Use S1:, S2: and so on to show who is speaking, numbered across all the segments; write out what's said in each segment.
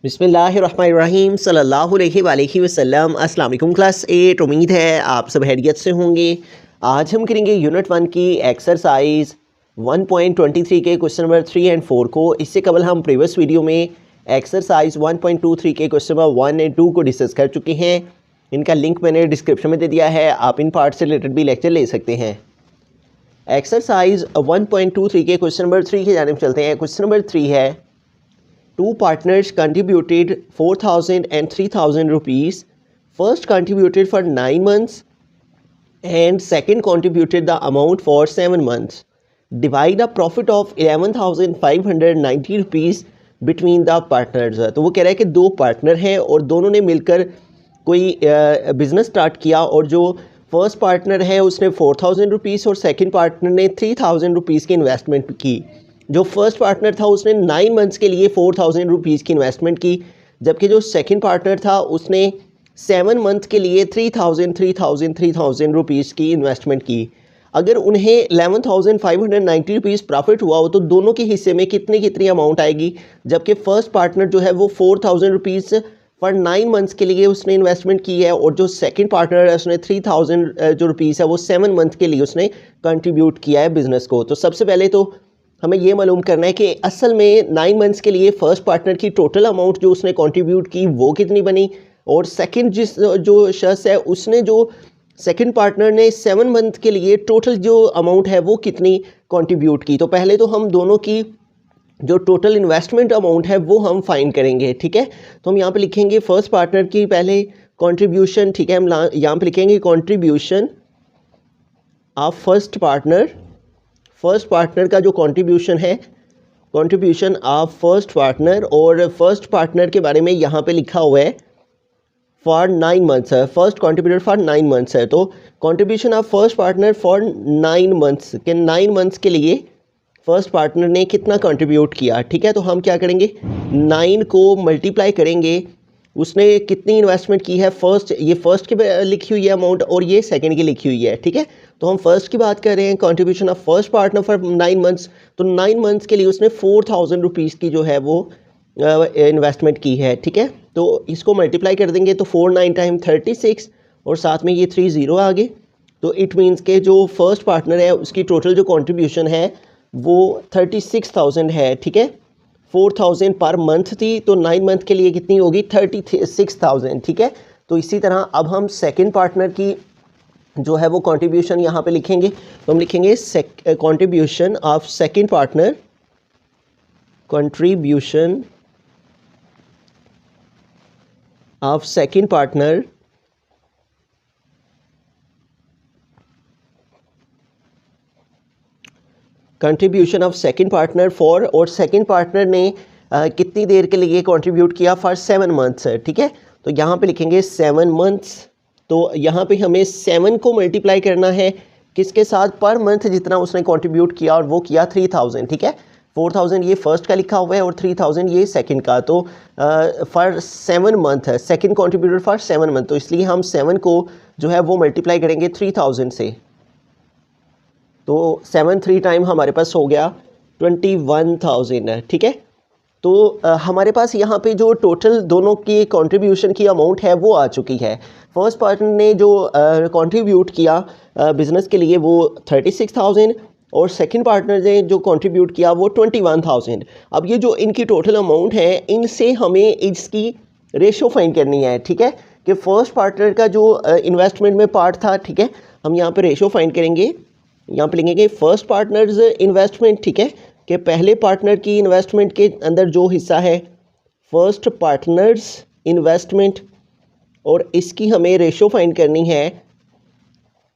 S1: बिस्मिल्लाहिर्रहमानिर्रहीम सल्लल्लाहु अलैहि वसल्लम। अस्सलाम वालेकुम क्लास 8। उम्मीद है आप सब हैरियत से होंगे। आज हम करेंगे यूनिट 1 की एक्सरसाइज 1.23 के क्वेश्चन नंबर 3 एंड 4 को। इससे कबल हम प्रीवियस वीडियो में एक्सरसाइज 1.23 के क्वेश्चन नंबर 1 एंड 2 को डिस्कस कर चुके हैं। इनका लिंक मैंने डिस्क्रिप्शन में दे दिया है, आप इन पार्ट से रिलेटेड भी लेक्चर ले सकते हैं। एक्सरसाइज 1.23 के क्वेश्चन नंबर 3 की जानिब चलते हैं। क्वेश्चन नंबर 3 है, two partners contributed 4,000 and 3,000 rupees. First contributed for 9 months and second contributed the amount for 7 months. Divide a profit of 11,590 rupees between the partners. तो वो कह रहा है कि दो पार्टनर हैं और दोनों ने मिलकर कोई बिज़नेस स्टार्ट किया और जो फर्स्ट पार्टनर है उसने 4,000 रुपीज़ और सेकंड पार्टनर ने 3,000 रुपीज़ की इन्वेस्टमेंट की। जो फर्स्ट पार्टनर था उसने 9 मंथ्स के लिए 4,000 रुपीज़ की इन्वेस्टमेंट की, जबकि जो सेकंड पार्टनर था उसने 7 मंथ के लिए 3,000 रुपीज़ की इन्वेस्टमेंट की। अगर उन्हें 11,590 रुपीज़ प्रॉफिट हुआ हो तो दोनों के हिस्से में कितनी अमाउंट आएगी, जबकि फ़र्स्ट पार्टनर जो है वो 4,000 रुपीज़ फॉर 9 मंथ्स के लिए उसने इन्वेस्टमेंट की है और जो सेकंड पार्टनर है उसने 3,000 जो रुपीज़ है वो 7 मंथ के लिए उसने कंट्रीब्यूट किया है बिज़नेस को। तो सबसे पहले तो हमें ये मालूम करना है कि असल में 9 मंथ्स के लिए फ़र्स्ट पार्टनर की टोटल अमाउंट जो उसने कंट्रीब्यूट की वो कितनी बनी, और सेकंड जो शख्स है उसने जो सेकंड पार्टनर ने 7 मंथ के लिए टोटल जो अमाउंट है वो कितनी कंट्रीब्यूट की। तो पहले तो हम दोनों की जो टोटल इन्वेस्टमेंट अमाउंट है वो हम फाइंड करेंगे। ठीक है, तो हम यहाँ पे लिखेंगे फर्स्ट पार्टनर की पहले कंट्रीब्यूशन। ठीक है, हम यहाँ पे लिखेंगे कंट्रीब्यूशन ऑफ फर्स्ट पार्टनर का जो कंट्रीब्यूशन है, कंट्रीब्यूशन ऑफ फर्स्ट पार्टनर, और फर्स्ट पार्टनर के बारे में यहाँ पे लिखा हुआ है फॉर 9 मंथ्स है, फर्स्ट कंट्रीब्यूटर फॉर 9 मंथ्स है। तो contribution of first partner for 9 months के 9 मंथ्स के लिए फर्स्ट पार्टनर ने कितना कंट्रीब्यूट किया। ठीक है, तो हम क्या करेंगे, 9 को मल्टीप्लाई करेंगे, उसने कितनी इन्वेस्टमेंट की है। ये फर्स्ट की लिखी हुई है अमाउंट और ये सेकंड की लिखी हुई है। ठीक है, तो हम फर्स्ट की बात कर रहे हैं, contribution of first partner for 9 months. तो 9 मंथ्स के लिए उसने 4,000 रुपीज़ की जो है वो इन्वेस्टमेंट की है। ठीक है, तो इसको मल्टीप्लाई कर देंगे तो 4 9 टाइम 36 और साथ में ये 3 0 आ गए। तो इट मीन्स के जो फर्स्ट पार्टनर है उसकी टोटल जो कंट्रीब्यूशन है वो 36,000 है। ठीक है, 4,000 पर मंथ थी तो 9 मंथ के लिए कितनी होगी, 36,000। ठीक है, तो इसी तरह अब हम सेकंड पार्टनर की जो है वो कंट्रीब्यूशन यहाँ पे लिखेंगे। तो हम लिखेंगे contribution of second partner, contribution of second partner contribution of second partner for, और सेकंड पार्टनर ने कितनी देर के लिए कंट्रीब्यूट किया, फॉर 7 मंथ्स है। ठीक है, तो यहाँ पे लिखेंगे 7 मंथ्स। तो यहाँ पे हमें 7 को मल्टीप्लाई करना है किसके साथ, पर मंथ जितना उसने कंट्रीब्यूट किया, और वो किया 3,000। ठीक है, 4,000 ये फर्स्ट का लिखा हुआ है और 3,000 ये सेकंड का। तो फॉर 7 मंथ है, सेकंड कंट्रीब्यूटर फॉर 7 मंथ, तो इसलिए हम 7 को जो है वो मल्टीप्लाई करेंगे 3,000 से। तो 7 3 टाइम हमारे पास हो गया 21,000 है। ठीक है, तो हमारे पास यहाँ पे जो टोटल दोनों की कंट्रीब्यूशन की अमाउंट है वो आ चुकी है। फर्स्ट पार्टनर ने जो कंट्रीब्यूट किया बिज़नेस के लिए वो 36,000 और सेकंड पार्टनर ने जो कंट्रीब्यूट किया वो 21,000। अब ये जो इनकी टोटल अमाउंट है इनसे हमें इसकी रेशो फाइंड करनी है। ठीक है, कि फर्स्ट पार्टनर का जो इन्वेस्टमेंट में पार्ट था, ठीक है, हम यहाँ पे रेशो फाइंड करेंगे। यहाँ पे लिखेंगे फर्स्ट पार्टनर्स इन्वेस्टमेंट। ठीक है, कि पहले पार्टनर की इन्वेस्टमेंट के अंदर जो हिस्सा है फर्स्ट पार्टनर्स इन्वेस्टमेंट, और इसकी हमें रेशो फाइंड करनी है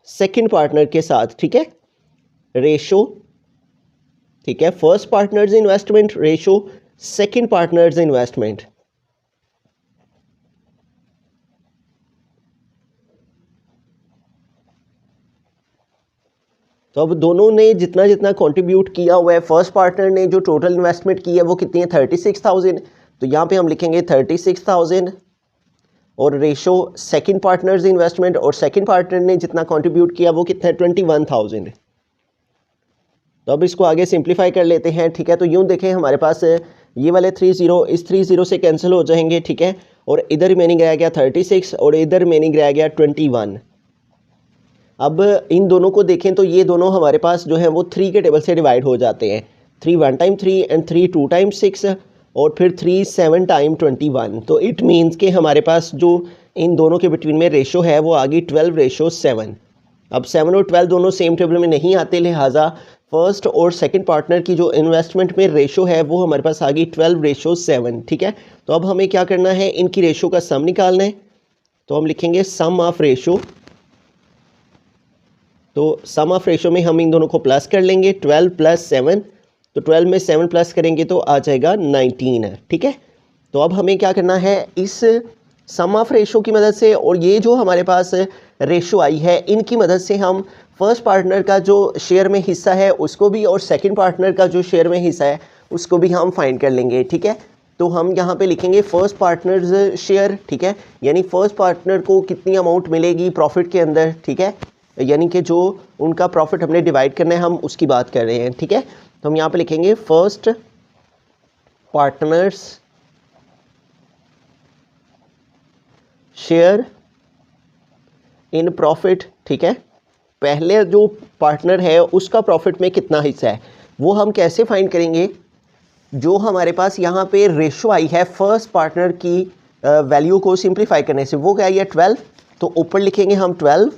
S1: सेकंड पार्टनर के साथ। ठीक है, रेशो, ठीक है, first partners investment ratio second partners investment. तो अब दोनों ने जितना जितना कंट्रीब्यूट किया हुआ है, फर्स्ट पार्टनर ने जो टोटल इन्वेस्टमेंट की है वो कितनी है, 36,000। तो यहाँ पे हम लिखेंगे 36,000 और रेशो सेकंड पार्टनर्स इन्वेस्टमेंट, और सेकंड पार्टनर ने जितना कंट्रीब्यूट किया वो कितना है, 21,000। तो अब इसको आगे सिंप्लीफाई कर लेते हैं। ठीक है, तो यूँ देखें हमारे पास ये वाले 30 इस 30 से कैंसिल हो जाएंगे, ठीक है। और इधर रिमेनिंग रह गया 36 और इधर रिमेनिंग रह गया 21। अब इन दोनों को देखें तो ये दोनों हमारे पास जो है वो 3 के टेबल से डिवाइड हो जाते हैं। 3 1 टाइम 3 एंड 3 2 टाइम 6 और फिर 3 7 टाइम 21। तो इट मीन्स कि हमारे पास जो इन दोनों के बिटवीन में रेशो है वो आ गई 12:7। अब 7 और 12 दोनों सेम टेबल में नहीं आते, लिहाजा फर्स्ट और सेकंड पार्टनर की जो इन्वेस्टमेंट में रेशो है वो हमारे पास आ गई 12:7, ठीक है। तो अब हमें क्या करना है, इनकी रेशो का सम निकालना है। तो हम लिखेंगे सम ऑफ रेशो। तो सम ऑफ रेशो में हम इन दोनों को प्लस कर लेंगे, 12 + 7। तो 12 में 7 प्लस करेंगे तो आ जाएगा 19, ठीक है। तो अब हमें क्या करना है, इस सम ऑफ रेशो की मदद से और ये जो हमारे पास रेशो आई है इनकी मदद से हम फर्स्ट पार्टनर का जो शेयर में हिस्सा है उसको भी और सेकंड पार्टनर का जो शेयर में हिस्सा है उसको भी हम फाइंड कर लेंगे, ठीक है। तो हम यहाँ पे लिखेंगे फर्स्ट पार्टनर्स शेयर, ठीक है, यानी फर्स्ट पार्टनर को कितनी अमाउंट मिलेगी प्रॉफिट के अंदर, ठीक है, यानी कि जो उनका प्रॉफिट हमने डिवाइड करना है हम उसकी बात कर रहे हैं, ठीक है। तो हम यहाँ पे लिखेंगे first partners share in profit, ठीक है। पहले जो पार्टनर है उसका प्रॉफिट में कितना हिस्सा है वो हम कैसे फाइंड करेंगे। जो हमारे पास यहाँ पे रेशो आई है फर्स्ट पार्टनर की वैल्यू को सिंप्लीफाई करने से, वो क्या है 12। तो ऊपर लिखेंगे हम 12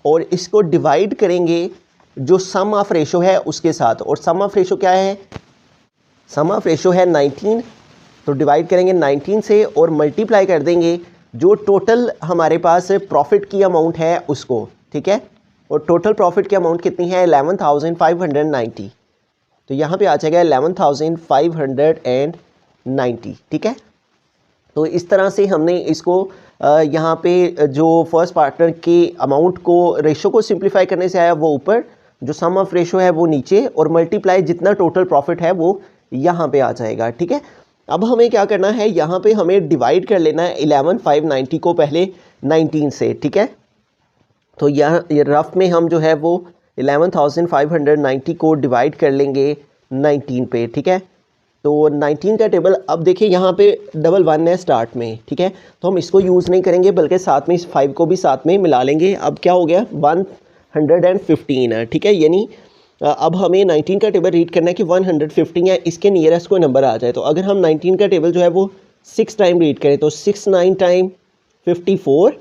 S1: और इसको डिवाइड करेंगे जो सम ऑफ रेशो है उसके साथ। और सम ऑफ रेशो क्या है, सम ऑफ रेशो है 19। तो डिवाइड करेंगे 19 से और मल्टीप्लाई कर देंगे जो टोटल हमारे पास प्रॉफिट की अमाउंट है उसको, ठीक है। और टोटल प्रॉफिट की अमाउंट कितनी है 11,590। तो यहाँ पे आ जाएगा 11,590, ठीक है। तो इस तरह से हमने इसको यहाँ पे जो फर्स्ट पार्टनर की अमाउंट को रेशो को सिंप्लीफाई करने से आया वो ऊपर, जो सम ऑफ रेशो है वो नीचे और मल्टीप्लाई जितना टोटल प्रॉफिट है वो यहाँ पे आ जाएगा, ठीक है। अब हमें क्या करना है, यहाँ पे हमें डिवाइड कर लेना है 11,590 को पहले 19 से, ठीक है। तो यहाँ रफ में हम जो है वो 11,590 को डिवाइड कर लेंगे 19 पे, ठीक है। तो 19 का टेबल अब देखिए यहाँ पे 11 है स्टार्ट में, ठीक है। तो हम इसको यूज़ नहीं करेंगे बल्कि साथ में इस 5 को भी साथ में मिला लेंगे। अब क्या हो गया 115 है, ठीक है। यानी अब हमें 19 का टेबल रीड करना है कि 115 है, इसके नियरेस्ट कोई नंबर आ जाए। तो अगर हम 19 का टेबल जो है वो 6 टाइम रीड करें तो 6 9 टाइम 54,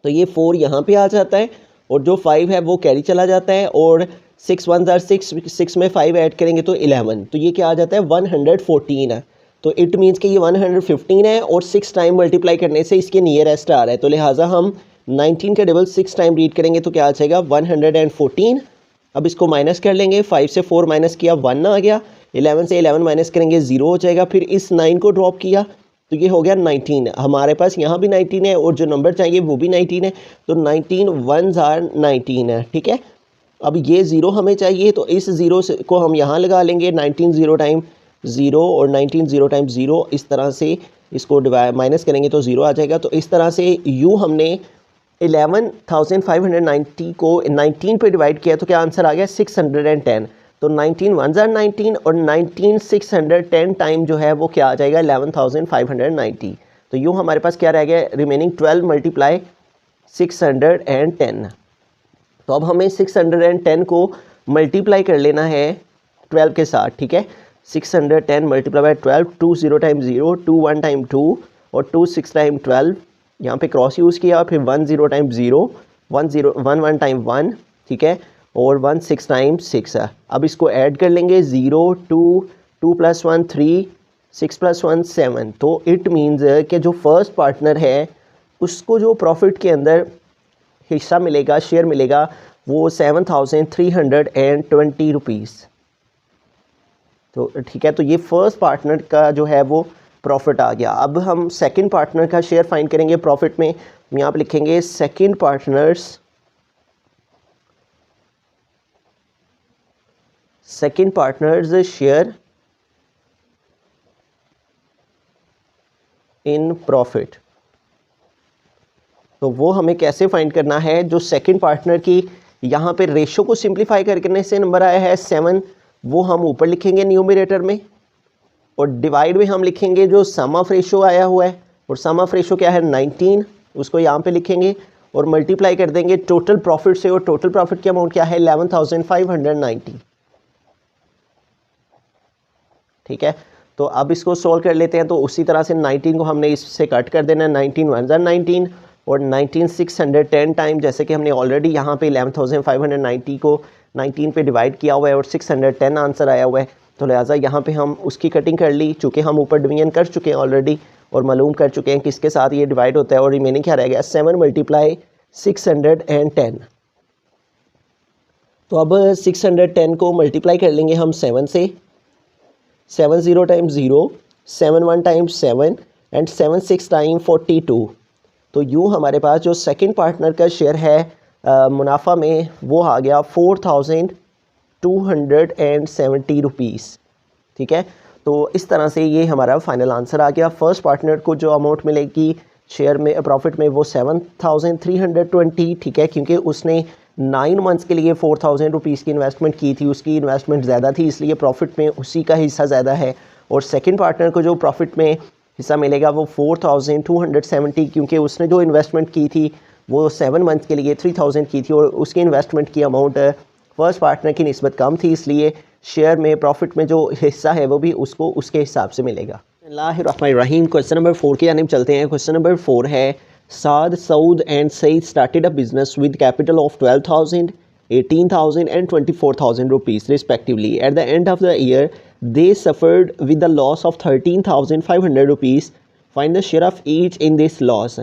S1: तो ये 4 यहाँ पे आ जाता है और जो 5 है वो कैरी चला जाता है और 6 1 जार 6 में 5 ऐड करेंगे तो 11। तो ये क्या आ जाता है 114 है। तो इट मीन्स कि ये 115 है और 6 टाइम मल्टीप्लाई करने से इसके नियरेस्ट आ रहा है। तो लिहाजा हम 19 का टेबल 6 टाइम रीड करेंगे तो क्या आ जाएगा 114। अब इसको माइनस कर लेंगे, 5 से 4 माइनस किया 1 आ गया, 11 से 11 माइनस करेंगे 0 हो जाएगा, फिर इस 9 को ड्रॉप किया तो ये हो गया 19। हमारे पास यहाँ भी 19 है और जो नंबर चाहिए वो भी 19 है। तो 19 1 जार 19 है, ठीक है। अब ये 0 हमें चाहिए तो इस 0 को हम यहाँ लगा लेंगे, 19 0 टाइम 0 और 19 0 टाइम 0, इस तरह से इसको माइनस करेंगे तो 0 आ जाएगा। तो इस तरह से यूँ हमने 11,590 को 19 पे डिवाइड किया तो क्या आंसर आ गया 610। तो 19 1 जार 19 और 19 610 टाइम जो है वो क्या आ जाएगा 11,590। तो यूँ हमारे पास क्या रह गया रिमेनिंग 12 मल्टीप्लाई 610। तो अब हमें 610 को मल्टीप्लाई कर लेना है 12 के साथ, ठीक है। 610 मल्टीप्लाई बाय 12, 2 0 टाइम 0, 2 1 टाइम 2 और 2 6 टाइम 12, यहाँ पे क्रॉस यूज़ किया, फिर 1 0 टाइम 0, 1 1 टाइम 1, ठीक है, और 1 6 टाइम 6 है। अब इसको ऐड कर लेंगे 0 2 2 + 1 3, 6 + 1 7। तो इट मीन्स कि जो फर्स्ट पार्टनर है उसको जो प्रॉफिट के अंदर हिस्सा मिलेगा, शेयर मिलेगा, वो 7,320 रुपीज़। तो ठीक है, तो ये फर्स्ट पार्टनर का जो है वो प्रॉफिट आ गया। अब हम सेकंड पार्टनर का शेयर फाइंड करेंगे प्रॉफिट में। हम यहाँ पे लिखेंगे second partners share in profit. तो वो हमें कैसे फाइंड करना है, जो सेकंड पार्टनर की यहाँ पे रेशो को सिंप्लीफाई करने से नंबर आया है 7, वो हम ऊपर लिखेंगे न्यूमरेटर में, और डिवाइड में हम लिखेंगे जो सम ऑफ रेशो आया हुआ है, और सम ऑफ रेशो क्या है 19, उसको यहाँ पे लिखेंगे और मल्टीप्लाई कर देंगे टोटल प्रॉफिट से, और टोटल प्रॉफिट की अमाउंट क्या है 11,590। ठीक है, तो अब इसको सोल्व कर लेते हैं। तो उसी तरह से 19 को हमने इससे कट कर देना है, 19 1 19 और 19 610 टाइम, जैसे कि हमने ऑलरेडी यहाँ पे 11,590 को 19 पे डिवाइड किया हुआ है और 610 आंसर आया हुआ है, तो लिहाजा यहाँ पे हम उसकी कटिंग कर ली, चूँकि हम ऊपर डिवीजन कर चुके हैं ऑलरेडी और मालूम कर चुके हैं किसके साथ ये डिवाइड होता है, और रिमेनिंग क्या रह गया 7 × 610। तो अब 610 को मल्टीप्लाई कर लेंगे हम 7 से, 7 0 टाइम्स 0, 7 1 टाइम्स 7 एंड 7 6 टाइम 42। तो यूँ हमारे पास जो सेकंड पार्टनर का शेयर है मुनाफा में वो आ गया 4,270 रुपीज़। ठीक है, तो इस तरह से ये हमारा फाइनल आंसर आ गया। फर्स्ट पार्टनर को जो अमाउंट मिलेगी शेयर में प्रॉफिट में वो 7,320। ठीक है, क्योंकि उसने 9 मंथ्स के लिए 4,000 रुपीज़ की इन्वेस्टमेंट की थी, उसकी इन्वेस्टमेंट ज़्यादा थी इसलिए प्रॉफिट में उसी का हिस्सा ज़्यादा है। और सेकंड पार्टनर को जो प्रॉफिट में हिस्सा मिलेगा वो 4,270, क्योंकि उसने जो इन्वेस्टमेंट की थी वो 7 मंथ्स के लिए 3,000 की थी और उसकी इन्वेस्टमेंट की अमाउंट फर्स्ट पार्टनर की निस्बत कम थी, इसलिए शेयर में प्रॉफिट में जो हिस्सा है वो भी उसको उसके हिसाब से मिलेगा। बिस्मिल्लाहिर्रहमानिर्रहीम। क्वेश्चन नंबर 4 की जानिब चलते हैं। क्वेश्चन नंबर 4 है Saad, Saud and Saeed started a business with capital of 12,000, 18,000 and 24,000 rupees respectively. At the end of the year, they suffered with the loss of 13,500 rupees. Find the share of each in this loss.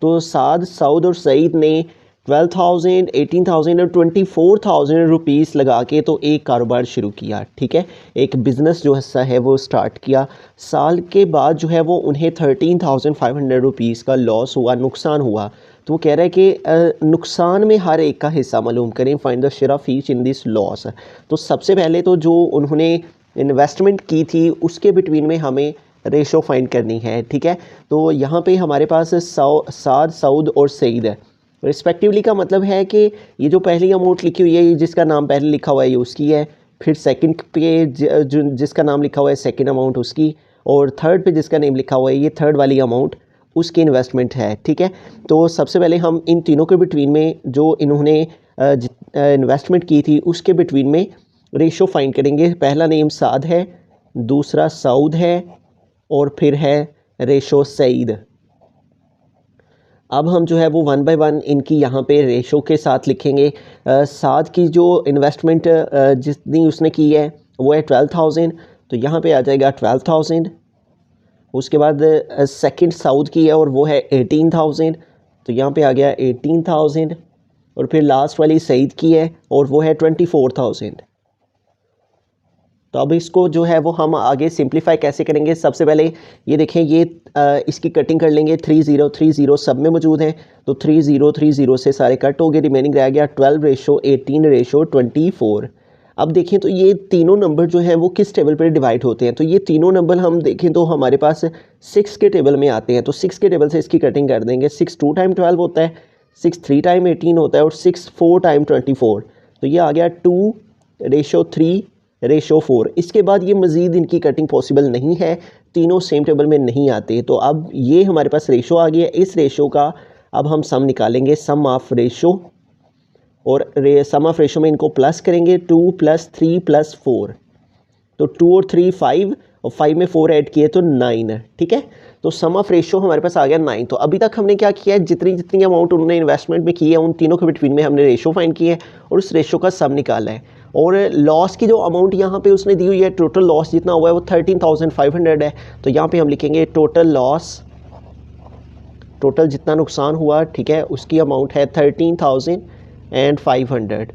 S1: तो साद, सऊद और सईद ने 12,000, 18,000 और 24,000 rupees लगा के तो एक कारोबार शुरू किया। ठीक है, एक बिज़नेस जो हिस्सा है वो स्टार्ट किया। साल के बाद जो है वो उन्हें 13,500 रुपीज़ का लॉस हुआ, नुकसान हुआ। तो वो कह रहा है कि नुकसान में हर एक का हिस्सा मालूम करें। Find the share of each in this loss. तो सबसे पहले तो जो उन्होंने इन्वेस्टमेंट की थी उसके बिटवीन में हमें रेशो फाइंड करनी है। ठीक है, तो यहाँ पे हमारे पास साद, सऊद और सईद है रिस्पेक्टिवली का मतलब है कि ये जो पहली अमाउंट लिखी हुई है ये जिसका नाम पहले लिखा हुआ है ये उसकी है, फिर सेकंड पे जिसका नाम लिखा हुआ है सेकंड अमाउंट उसकी, और थर्ड पे जिसका नेम लिखा हुआ है ये थर्ड वाली अमाउंट उसकी इन्वेस्टमेंट है। ठीक है, तो सबसे पहले हम इन तीनों के बिटवीन में जो इन्होंने इन्वेस्टमेंट की थी उसके बिटवीन में रेशो फाइंड करेंगे। पहला नेम साद है, दूसरा सऊद है और फिर है रेशो सईद। अब हम जो है वो 1 बाय 1 इनकी यहाँ पे रेशो के साथ लिखेंगे। साद की जो इन्वेस्टमेंट जितनी उसने की है वो है 12,000, तो यहाँ पे आ जाएगा 12,000। उसके बाद सेकंड सऊद की है और वो है 18,000, तो यहाँ पे आ गया 18,000। और फिर लास्ट वाली सईद की है और वो है 24,000। तो अब इसको जो है वो हम आगे सिंप्लीफाई कैसे करेंगे। सबसे पहले ये देखें, ये इसकी कटिंग कर लेंगे। 30 30 सब में मौजूद हैं, तो 30 30 से सारे कट हो गए। रिमेनिंग रह गया 12:18:24। अब देखें तो ये तीनों नंबर जो हैं वो किस टेबल पर डिवाइड होते हैं। तो ये तीनों नंबर हम देखें तो हमारे पास 6 के टेबल में आते हैं, तो 6 के टेबल से इसकी कटिंग कर देंगे। 6 2 टाइम 12 होता है, 6 3 टाइम 18 होता है और 6 4 टाइम 24। तो ये आ गया 2:3:4। इसके बाद ये मज़ीद इनकी कटिंग पॉसिबल नहीं है, तीनों सेम टेबल में नहीं आते। तो अब ये हमारे पास रेशो आ गया। इस रेशो का अब हम सम निकालेंगे, सम ऑफ रेशो, और सम ऑफ रेशो में इनको प्लस करेंगे। 2 + 3 + 4, तो 2 और 3 5 और 5 में 4 ऐड किए तो 9। ठीक है, तो सम ऑफ रेशो हमारे पास आ गया 9। तो अभी तक हमने क्या किया है, जितनी जितनी अमाउंट उन्होंने इन्वेस्टमेंट में की है उन तीनों के बिटवीन में हमने रेशो फाइंड की है और उस रेशो का सम निकाला है। और लॉस की जो अमाउंट यहाँ पे उसने दी हुई है, टोटल लॉस जितना हुआ है वो 13,500 है। तो यहाँ पे हम लिखेंगे टोटल लॉस, टोटल जितना नुकसान हुआ, ठीक है, उसकी अमाउंट है 13,500।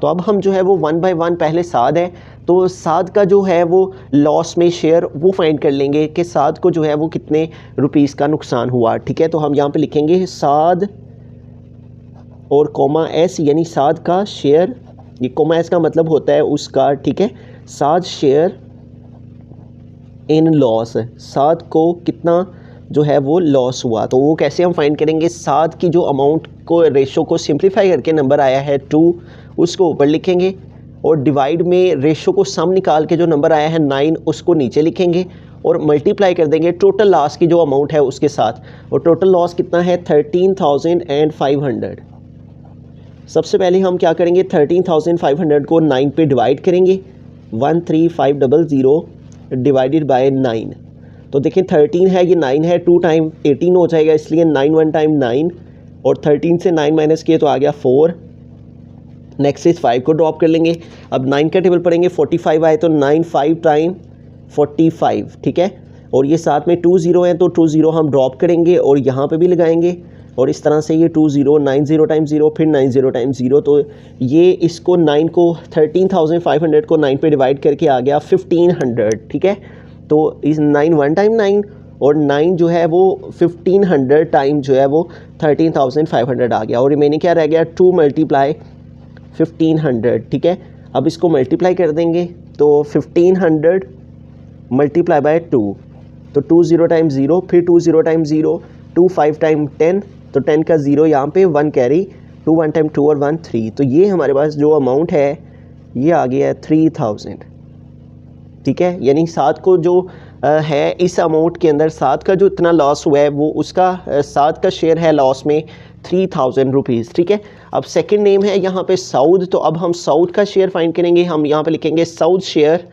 S1: तो अब हम जो है वो 1 बाय 1 पहले साद है, तो साद का जो है वो लॉस में शेयर वो फाइंड कर लेंगे कि साद को जो है वो कितने रुपीस का नुकसान हुआ। ठीक है, तो हम यहाँ पे लिखेंगे साद और कोमा एस, यानी साद का शेयर, ये कोमा एस का मतलब होता है उसका, ठीक है, साद शेयर इन लॉस, साद को कितना जो है वो लॉस हुआ। तो वो कैसे हम फाइंड करेंगे, साद की जो अमाउंट को रेशो को सिंप्लीफाई करके नंबर आया है 2, उसको ऊपर लिखेंगे और डिवाइड में रेशो को सम निकाल के जो नंबर आया है 9 उसको नीचे लिखेंगे और मल्टीप्लाई कर देंगे टोटल लॉस की जो अमाउंट है उसके साथ। और टोटल लॉस कितना है 13,500। सबसे पहले हम क्या करेंगे 13,500 को 9 पे डिवाइड करेंगे 13500 डिवाइडेड बाय 9। तो देखें 13 है ये 9 है 2 टाइम 18 हो जाएगा इसलिए 9 1 टाइम 9 और 13 से 9 माइनस किए तो आ गया 4। नेक्स्ट इस 5 को ड्रॉप कर लेंगे। अब 9 का टेबल पढ़ेंगे 45 आए तो 9 5 टाइम 45 ठीक है। और ये साथ में 2 0 हैं तो 2 0 हम ड्रॉप करेंगे और यहाँ पे भी लगाएंगे और इस तरह से ये 2 0 9 0 टाइम 0 फिर 9 0 टाइम 0। तो ये इसको 9 को 13,500 को 9 पे डिवाइड करके आ गया 1500 ठीक है। तो इस 9 1 टाइम 9 और 9 जो है वो 1500 टाइम जो है वो 13,500 आ गया और रिमेनिंग क्या रह गया 2 मल्टीप्लाई 1500 ठीक है। अब इसको मल्टीप्लाई कर देंगे तो 1500 मल्टीप्लाई बाय 2 तो 2 0 टाइम 0 फिर 2 0 टाइम 0 2 5 टाइम 10 तो 10 का 0 यहाँ पे 1 कैरी 2 1 टाइम 2 और 1 3। तो ये हमारे पास जो अमाउंट है ये आ गया है 3000 ठीक है। यानी 7 को जो है इस अमाउंट के अंदर 7 का जो इतना लॉस हुआ है वो उसका 7 का शेयर है लॉस में 3000 रुपीज़ ठीक है। अब सेकंड नेम है यहाँ पे साउद। तो अब हम साउद का शेयर फाइंड करेंगे। हम यहाँ पे लिखेंगे Saud share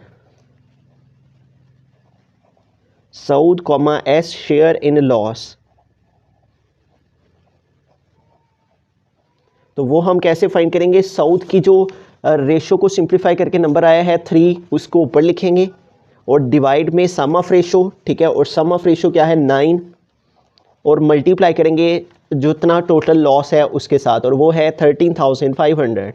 S1: Saud comma S share in loss. तो वो हम कैसे फाइंड करेंगे साउद की जो रेशो को सिंप्लीफाई करके नंबर आया है 3 उसको ऊपर लिखेंगे और डिवाइड में सम ऑफ रेशो ठीक है। और सम ऑफ रेशो क्या है 9 और मल्टीप्लाई करेंगे जितना टोटल लॉस है उसके साथ और वो है 13,500।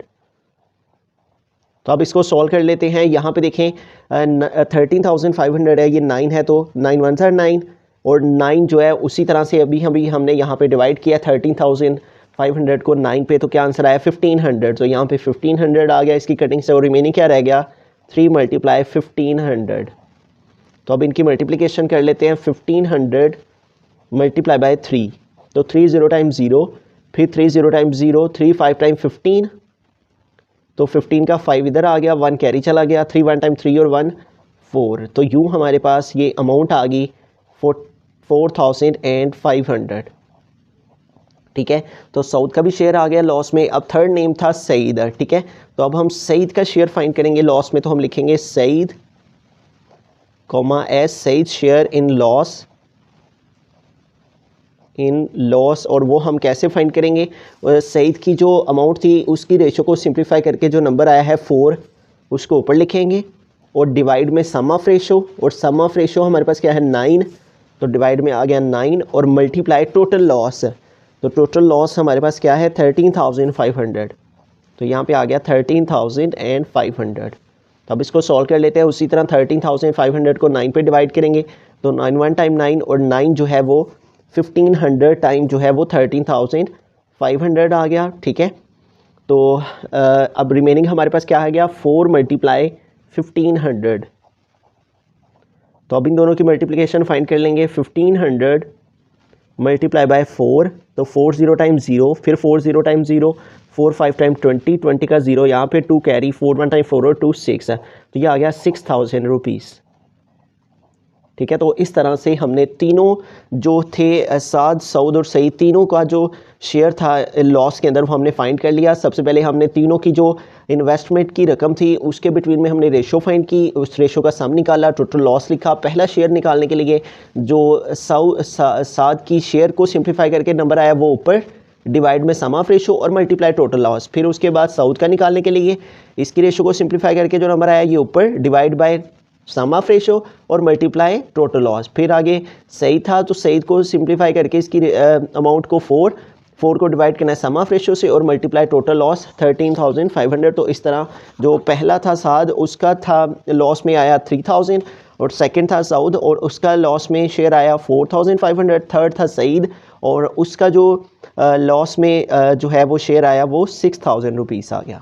S1: तो अब इसको सॉल्व कर लेते हैं। यहाँ पे देखें 13,500 है ये 9 है तो 9 1 9 और 9 जो है उसी तरह से अभी हमने यहाँ पे डिवाइड किया 13,500 को 9 पे तो क्या आंसर आया 1500। तो यहाँ पे 1500 आ गया इसकी कटिंग से और रिमेनिंग क्या रह गया 3 मल्टीप्लाई 1500। तो अब इनकी मल्टीप्लिकेशन कर लेते हैं 1500 मल्टीप्लाई बाय 3 तो 3 0 टाइम 0 फिर 3 0 टाइम 0 3 5 टाइम 15 तो 15 का 5 इधर आ गया 1 कैरी चला गया 3 1 टाइम 3 और 1 4। तो यूँ हमारे पास ये अमाउंट आ गई 4500 ठीक है। तो साउद का भी शेयर आ गया लॉस में। अब थर्ड नेम था सईद ठीक है। तो अब हम सईद का शेयर फाइंड करेंगे लॉस में। तो हम लिखेंगे Saeed comma S Saeed share in loss और वो हम कैसे फाइंड करेंगे सईद की जो अमाउंट थी उसकी रेशो को सिंप्लीफाई करके जो नंबर आया है 4 उसको ऊपर लिखेंगे और डिवाइड में सम ऑफ रेशो और सम ऑफ रेशो हमारे पास क्या है 9 तो डिवाइड में आ गया 9 और मल्टीप्लाई टोटल लॉस। तो टोटल लॉस हमारे पास क्या है 13,500। तो यहाँ पे आ गया 13,500। तो अब इसको सॉल्व कर लेते हैं। उसी तरह 13,500 को 9 पे डिवाइड करेंगे तो 9 1 टाइम 9 और 9 जो है वो 1500 टाइम जो है वो 13,500 आ गया ठीक है। तो अब रिमेनिंग हमारे पास क्या आ गया 4 मल्टीप्लाई 1500। तो अब इन दोनों की मल्टीप्लिकेशन फाइंड कर लेंगे 1500 मल्टीप्लाई बाय 4 तो 4 0 टाइम 0 फिर 4 0 टाइम 0 4 5 टाइम 20 20 का 0 यहाँ पे 2 कैरी 4 1 टाइम 4 और 2 6 है तो ये आ गया 6000 रुपीज़ ठीक है। तो इस तरह से हमने तीनों जो थे साद सऊद और सईद तीनों का जो शेयर था लॉस के अंदर वो हमने फाइंड कर लिया। सबसे पहले हमने तीनों की जो इन्वेस्टमेंट की रकम थी उसके बिटवीन में हमने रेशो फाइंड की उस रेशो का सम निकाला टोटल लॉस लिखा। पहला शेयर निकालने के लिए जो साद की शेयर को सिंप्लीफाई करके नंबर आया वो ऊपर डिवाइड में सम ऑफ रेशो और मल्टीप्लाई टोटल लॉस। फिर उसके बाद साउद का निकालने के लिए इसकी रेशो को सिंप्लीफाई करके जो नंबर आया ये ऊपर divide by sum of ratio और मल्टीप्लाई टोटल लॉस। फिर आगे सईद था तो सईद को सिंप्लीफाई करके इसकी अमाउंट को 4 को डिवाइड करना है सम ऑफ रेशो से और मल्टीप्लाई टोटल लॉस 13,500। तो इस तरह जो पहला था साद उसका था लॉस में आया 3000 और सेकंड था साउद और उसका लॉस में शेयर आया 4500। थर्ड था सईद और उसका जो लॉस में जो है वो शेयर आया वो 6000 रुपीज़ आ गया।